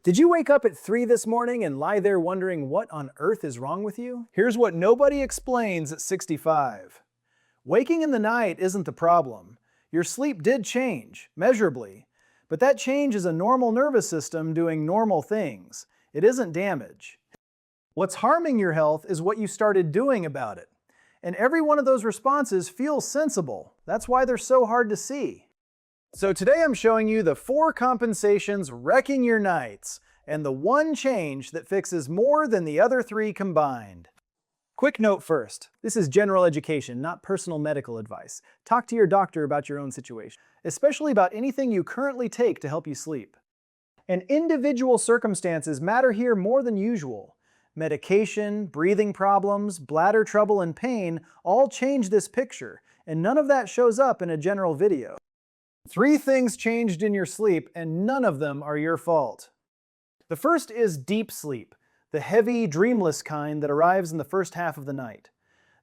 Did you wake up at 3 this morning and lie there wondering what on earth is wrong with you? Here's what nobody explains at 65. Waking in the night isn't the problem. Your sleep did change, measurably. But that change is a normal nervous system doing normal things. It isn't damage. What's harming your health is what you started doing about it. And every one of those responses feels sensible. That's why they're so hard to see. So today I'm showing you the 4 compensations wrecking your nights, and the one change that fixes more than the other 3 combined. Quick note first, this is general education, not personal medical advice. Talk to your doctor about your own situation, especially about anything you currently take to help you sleep. And individual circumstances matter here more than usual. Medication, breathing problems, bladder trouble, and pain all change this picture, and none of that shows up in a general video. 3 things changed in your sleep, and none of them are your fault. The first is deep sleep, the heavy, dreamless kind that arrives in the first half of the night.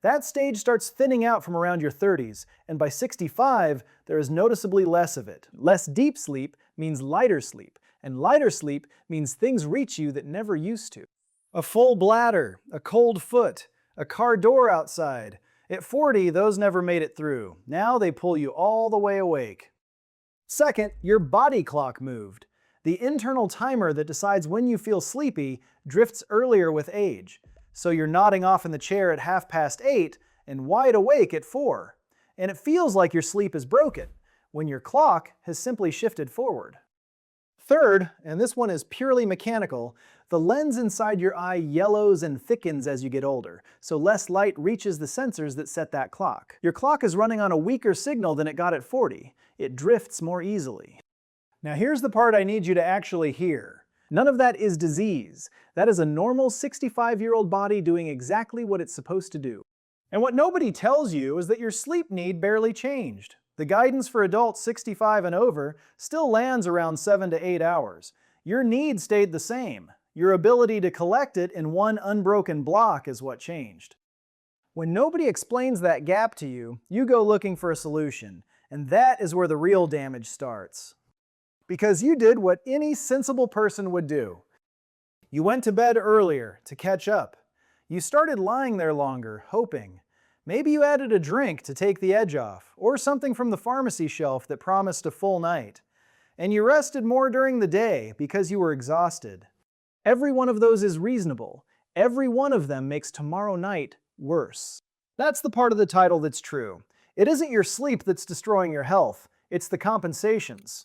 That stage starts thinning out from around your 30s, and by 65, there is noticeably less of it. Less deep sleep means lighter sleep, and lighter sleep means things reach you that never used to. A full bladder, a cold foot, a car door outside. At 40, those never made it through. Now they pull you all the way awake. Second, your body clock moved. The internal timer that decides when you feel sleepy drifts earlier with age. So you're nodding off in the chair at 8:30 and wide awake at 4. And it feels like your sleep is broken, when your clock has simply shifted forward. Third, and this one is purely mechanical, the lens inside your eye yellows and thickens as you get older, so less light reaches the sensors that set that clock. Your clock is running on a weaker signal than it got at 40. It drifts more easily. Now here's the part I need you to actually hear. None of that is disease. That is a normal 65-year-old body doing exactly what it's supposed to do. And what nobody tells you is that your sleep need barely changed. The guidance for adults 65 and over still lands around 7 to 8 hours. Your need stayed the same. Your ability to collect it in one unbroken block is what changed. When nobody explains that gap to you, you go looking for a solution, and that is where the real damage starts. Because you did what any sensible person would do. You went to bed earlier to catch up. You started lying there longer, hoping. Maybe you added a drink to take the edge off, or something from the pharmacy shelf that promised a full night. And you rested more during the day because you were exhausted. Every one of those is reasonable. Every one of them makes tomorrow night worse. That's the part of the title that's true. It isn't your sleep that's destroying your health, it's the compensations.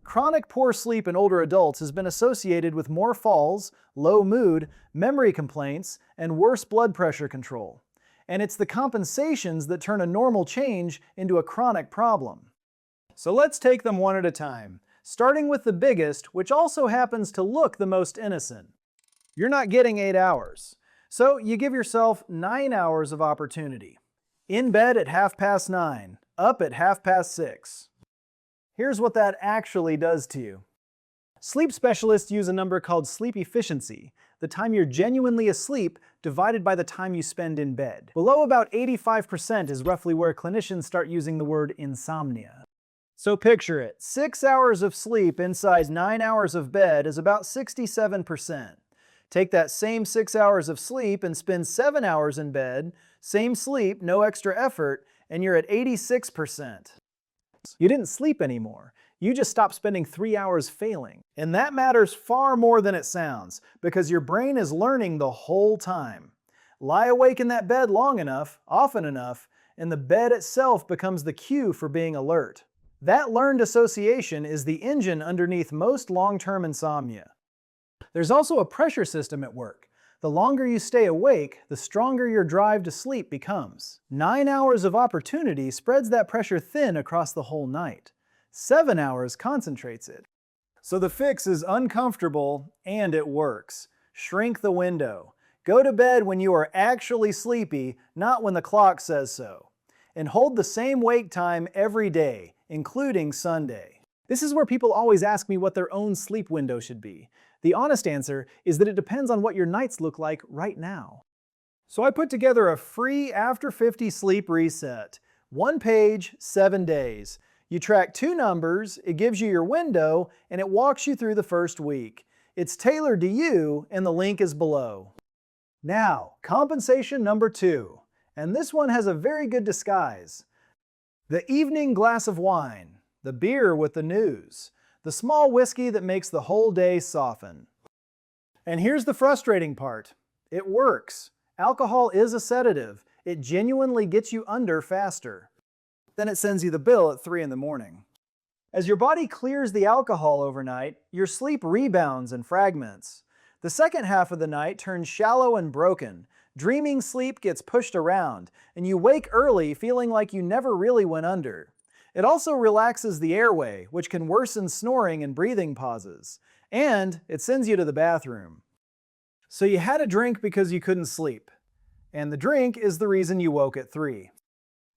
Chronic poor sleep in older adults has been associated with more falls, low mood, memory complaints, and worse blood pressure control. And it's the compensations that turn a normal change into a chronic problem. So let's take them one at a time, starting with the biggest, which also happens to look the most innocent. You're not getting 8 hours, so you give yourself 9 hours of opportunity. In bed at 9:30, up at 6:30. Here's what that actually does to you. Sleep specialists use a number called sleep efficiency, the time you're genuinely asleep divided by the time you spend in bed. Below about 85% is roughly where clinicians start using the word insomnia. So picture it, 6 hours of sleep inside 9 hours of bed is about 67%. Take that same 6 hours of sleep and spend 7 hours in bed, same sleep, no extra effort, and you're at 86%. You didn't sleep anymore. You just stopped spending 3 hours failing. And that matters far more than it sounds, because your brain is learning the whole time. Lie awake in that bed long enough, often enough, and the bed itself becomes the cue for being alert. That learned association is the engine underneath most long-term insomnia. There's also a pressure system at work. The longer you stay awake, the stronger your drive to sleep becomes. 9 hours of opportunity spreads that pressure thin across the whole night. 7 hours concentrates it. So the fix is uncomfortable and it works. Shrink the window. Go to bed when you are actually sleepy, not when the clock says so. And hold the same wake time every day, including Sunday. This is where people always ask me what their own sleep window should be. The honest answer is that it depends on what your nights look like right now. So I put together a free After 50 sleep reset. 1 page, 7 days. You track 2 numbers, it gives you your window, and it walks you through the first week. It's tailored to you, and the link is below. Now, compensation number 2, and this one has a very good disguise. The evening glass of wine, the beer with the news, the small whiskey that makes the whole day soften. And here's the frustrating part. It works. Alcohol is a sedative. It genuinely gets you under faster. Then it sends you the bill at 3 in the morning. As your body clears the alcohol overnight, your sleep rebounds and fragments. The second half of the night turns shallow and broken. Dreaming sleep gets pushed around, and you wake early feeling like you never really went under. It also relaxes the airway, which can worsen snoring and breathing pauses. And it sends you to the bathroom. So you had a drink because you couldn't sleep. And the drink is the reason you woke at 3.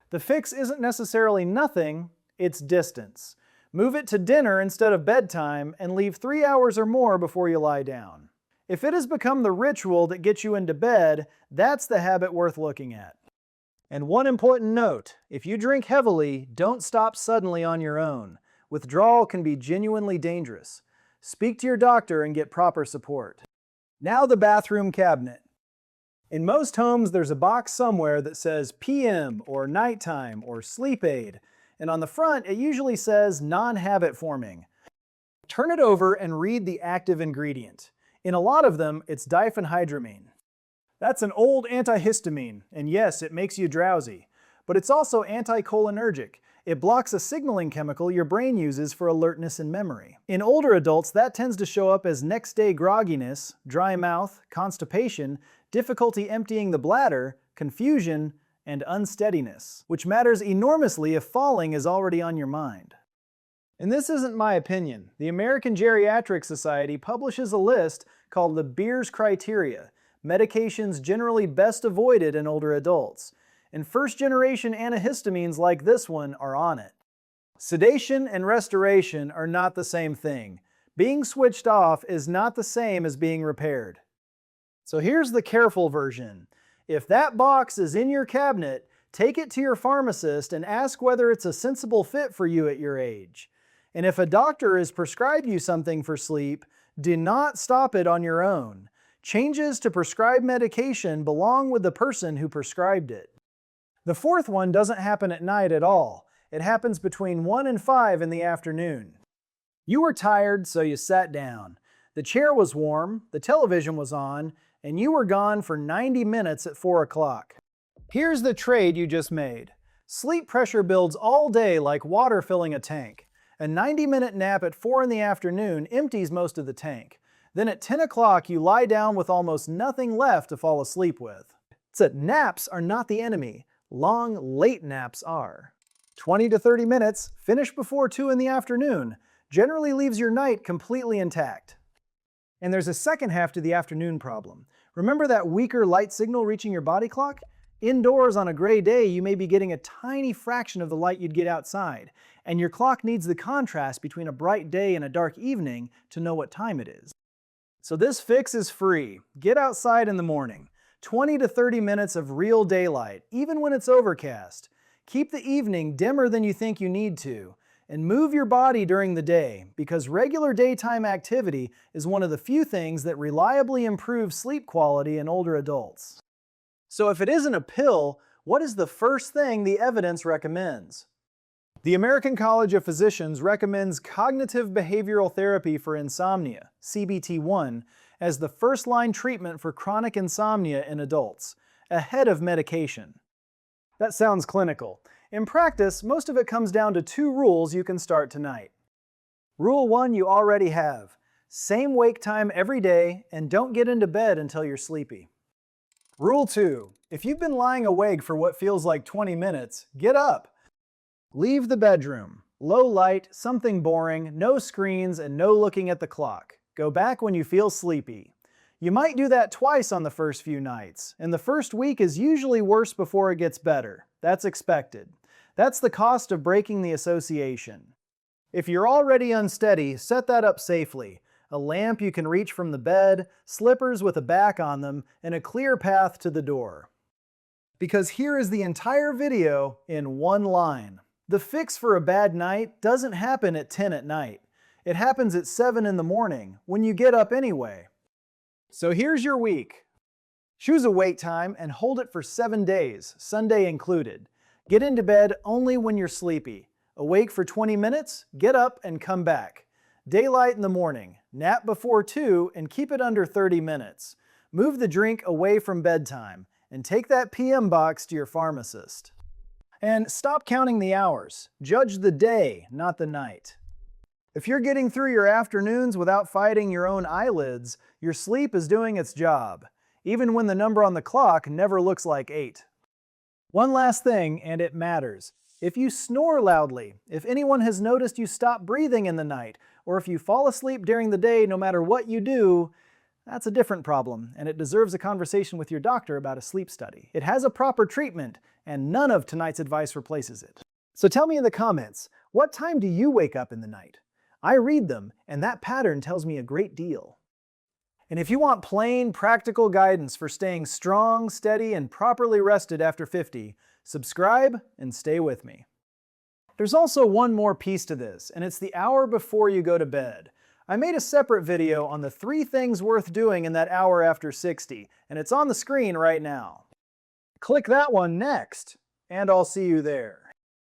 The fix isn't necessarily nothing, it's distance. Move it to dinner instead of bedtime and leave 3 hours or more before you lie down. If it has become the ritual that gets you into bed, that's the habit worth looking at. And one important note, if you drink heavily, don't stop suddenly on your own. Withdrawal can be genuinely dangerous. Speak to your doctor and get proper support. Now the bathroom cabinet. In most homes, there's a box somewhere that says PM or nighttime or sleep aid, and on the front it usually says non-habit forming. Turn it over and read the active ingredient. In a lot of them, it's diphenhydramine. That's an old antihistamine, and yes, it makes you drowsy. But it's also anticholinergic. It blocks a signaling chemical your brain uses for alertness and memory. In older adults, that tends to show up as next-day grogginess, dry mouth, constipation, difficulty emptying the bladder, confusion, and unsteadiness, which matters enormously if falling is already on your mind. And this isn't my opinion. The American Geriatric Society publishes a list called the Beers Criteria, medications generally best avoided in older adults. And first-generation antihistamines like this one are on it. Sedation and restoration are not the same thing. Being switched off is not the same as being repaired. So here's the careful version. If that box is in your cabinet, take it to your pharmacist and ask whether it's a sensible fit for you at your age. And if a doctor has prescribed you something for sleep, do not stop it on your own. Changes to prescribed medication belong with the person who prescribed it. The fourth one doesn't happen at night at all. It happens between 1 and 5 in the afternoon. You were tired, so you sat down. The chair was warm, the television was on, and you were gone for 90 minutes at 4 o'clock. Here's the trade you just made. Sleep pressure builds all day like water filling a tank. A 90-minute nap at 4 in the afternoon empties most of the tank. Then at 10 o'clock, you lie down with almost nothing left to fall asleep with. So naps are not the enemy. Long, late naps are. 20 to 30 minutes, finished before 2 in the afternoon, generally leaves your night completely intact. And there's a second half to the afternoon problem. Remember that weaker light signal reaching your body clock? Indoors on a gray day, you may be getting a tiny fraction of the light you'd get outside, and your clock needs the contrast between a bright day and a dark evening to know what time it is. So this fix is free. Get outside in the morning. 20 to 30 minutes of real daylight, even when it's overcast. Keep the evening dimmer than you think you need to, and move your body during the day, because regular daytime activity is one of the few things that reliably improve sleep quality in older adults. So if it isn't a pill, what is the first thing the evidence recommends? The American College of Physicians recommends cognitive behavioral therapy for insomnia, CBT-1, as the first-line treatment for chronic insomnia in adults, ahead of medication. That sounds clinical. In practice, most of it comes down to 2 rules you can start tonight. Rule 1 you already have. Same wake time every day, and don't get into bed until you're sleepy. Rule 2. If you've been lying awake for what feels like 20 minutes, get up. Leave the bedroom. Low light, something boring, no screens, and no looking at the clock. Go back when you feel sleepy. You might do that twice on the first few nights, and the first week is usually worse before it gets better. That's expected. That's the cost of breaking the association. If you're already unsteady, set that up safely. A lamp you can reach from the bed, slippers with a back on them, and a clear path to the door. Because here is the entire video in one line. The fix for a bad night doesn't happen at 10 at night. It happens at 7 in the morning, when you get up anyway. So here's your week. Choose a wait time and hold it for 7 days, Sunday included. Get into bed only when you're sleepy. Awake for 20 minutes, get up and come back. Daylight in the morning, nap before 2 and keep it under 30 minutes. Move the drink away from bedtime and take that PM box to your pharmacist. And stop counting the hours. Judge the day, not the night. If you're getting through your afternoons without fighting your own eyelids, your sleep is doing its job, even when the number on the clock never looks like 8. One last thing, and it matters. If you snore loudly, if anyone has noticed you stop breathing in the night, or if you fall asleep during the day no matter what you do, that's a different problem, and it deserves a conversation with your doctor about a sleep study. It has a proper treatment, and none of tonight's advice replaces it. So tell me in the comments, what time do you wake up in the night? I read them, and that pattern tells me a great deal. And if you want plain, practical guidance for staying strong, steady, and properly rested after 50, subscribe and stay with me. There's also one more piece to this, and it's the hour before you go to bed. I made a separate video on the 3 things worth doing in that hour after 60, and it's on the screen right now. Click that one next, and I'll see you there.